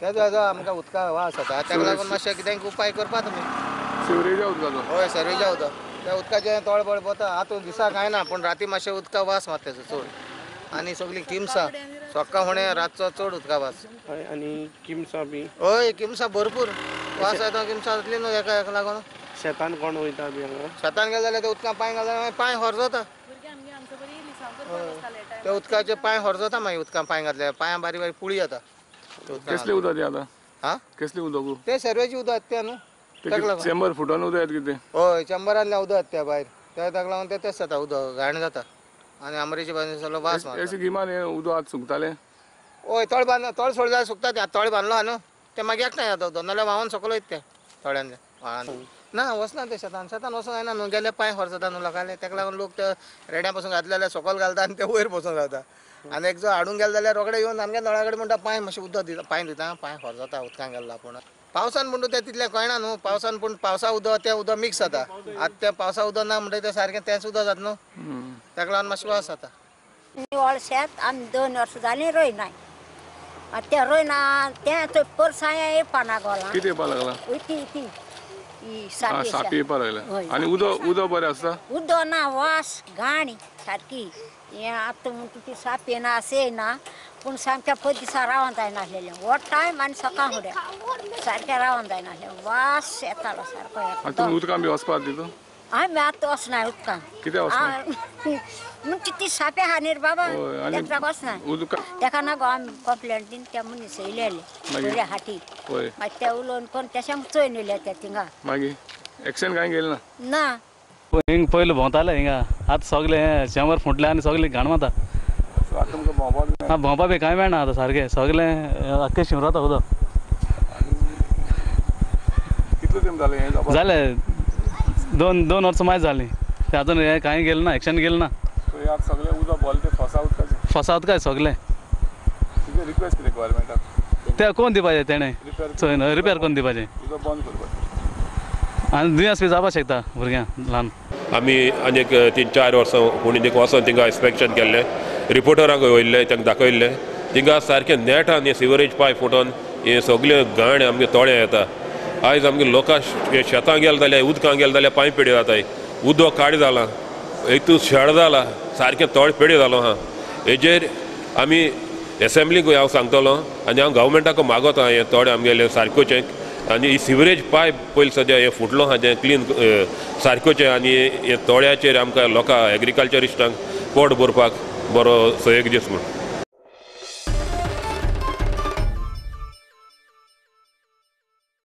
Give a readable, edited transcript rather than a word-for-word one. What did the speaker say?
त्याचो आमकां उदका वास जाता ताका लागून मातशें कितें उपाय करपा तुमी सिवरेजा उदकाचो हय सर्वेजा उदक त्या उदकाचें तळबळ पोता हातूंत दिसा कांय ना पूण राती मातशें उदका वास मात तेजो चड आनी सगळीं किमसां सकाळ फुडें रातचो चड उदका वास आनी किमसां बी हय किमसां भरपूर वास येता किमसां जातली न्हू हेका लागून शेतान कोण वयता बी हांगा शेतान गेले जाल्यार ते उदकां पांय घालता मागीर पांय हरजता त्या उदकाचे पांय हरजता मागीर उदकां पांय घातल्यार पांयां बारीक बारीक पुळी येता कसलें उदक तें आतां हा कसलें उदक ते सर्वेची उदक तें न्हू चेंबर फुटोन उदक येता कितें हय चेंबरांतल्या उदक त्या भायर ताका लागून ते तेच जाता उदक घाण जाता आनी आमरेची बाजू सगळो वास अशें गिमान हें उदक आतां सुकतालें हय तळ तळ सोड जाल्यार सुकता ते तळ बांदलो हा न्हू ते मागीर एकठांय येता उदक नाल्यार व्हांवून सकयल वयता ते थोड्यांचे व्हाळान ना वचना ते शेतान वचूंक जायना न्हू गेले पांय हरजता न्हू लोकांले ताका लागून लोक ते रेड्या पासून घातले जाल्यार सकयल घालता आनी ते वयर बसून रावता आनी एक जो हाडूंक गेलो जाल्यार रोखडे येवन आमगे नळा कडेन म्हणटा पांय मातशें उदक दिता पांय दिता पांय हरजता उदकान गेल्लो पूण पावसान म्हणटा तें तितलें कळना न्हू पावसान पूण पावसा उदक तें उदक मिक्स जाता आतां तें पावसा उदक ना म्हणटा तें सारकें तेंच उदक जाता न्हू ताका लागून मातशें वास जाता निवळ शेत आमी 2 वर्सां जालीं रोयनाय ते रोयना तें परसाय येवपा लागला कितें येवपा लागला ती सापी येवपा लागला आनी उदक बरें आसता उदक ना वास घाण सारकी हें आतां म्हणटा ती साप येना अशें येना पूण सामकें पय दिसा रावोंक जायनासलेलें हो टायम आनी सकाळ फुडें सारकें रावोंक जायनासलें वास येतालो सारको तुमी उदकान बी वचपाक दिता आमी आतां वचनाय उदकान कित्याक वचना म्हणटा ती सापे आहा न्ही रे बाबा तेका वचना तेका नागो आमी कंप्लेंट दिन त्या मनीस येयलेले बरे हाटी मागीर ते उलोवन कोण तेशें चोयन येयले ते थिंगा मागीर एक्शन कांय गेलें ना हिंग पयलीं भोंवताले हिंगा आतां सगळें चेंबर फुटलें आनी सगळीं घाण माता भोंवपा बी कांय मेळना आतां सारकें सगळें आख्खें शिवराता उदक कितलो टायम जालें जालें 2 वर्सां मायज जालीं ते आजून हें कांय गेलें ना एक्शन गेलें ना सगळें उदक भरलें तें फसा उदकाचें फसा उदकाय सगळें रिक्वेस्ट केली गव्हर्मेंटाक ते कोण दिवपाचें तेणें चोयन रिपेर कोन्न दिवपाचें उदक बंद करपाचें आनी दुयेंस बी जावपा शकता भुरग्यांक ल्हान आमी आनी 3-4 वर्सां कोणी वचोन थिंगा इन्स्पेक्शन केल्लें रिपोर्टरांक वयल्ले तांकां दाखयल्लें थिंगा सारकें नेट आनी सिवरेज पायप फुटोन हे सगळें घाण आमगे तोळ्या येता आयज आमगे लोकां शेतां गेले जाल्यार उदकां गेले जाल्यार पांय पेड्यो जाताय उदक काड जालां हेतू शेळ जाला सारकें तोळ पेड्यो जालो हा हेजेर आमी एसेंब्लीक हांव सांगतलो आनी हांव गव्हर्मेंटाक मागोता हें तोडे आमगेलें सारकोचें आनी ही सिवरेज पायप पयलीं सद्या हें फुटलो हा तें क्लीन सारकोचें आनी हे तोड्याचेर आमकां लोकां एग्रीकल्चरिस्टांक पोट भरपाक बरो सयेग दीस म्हूण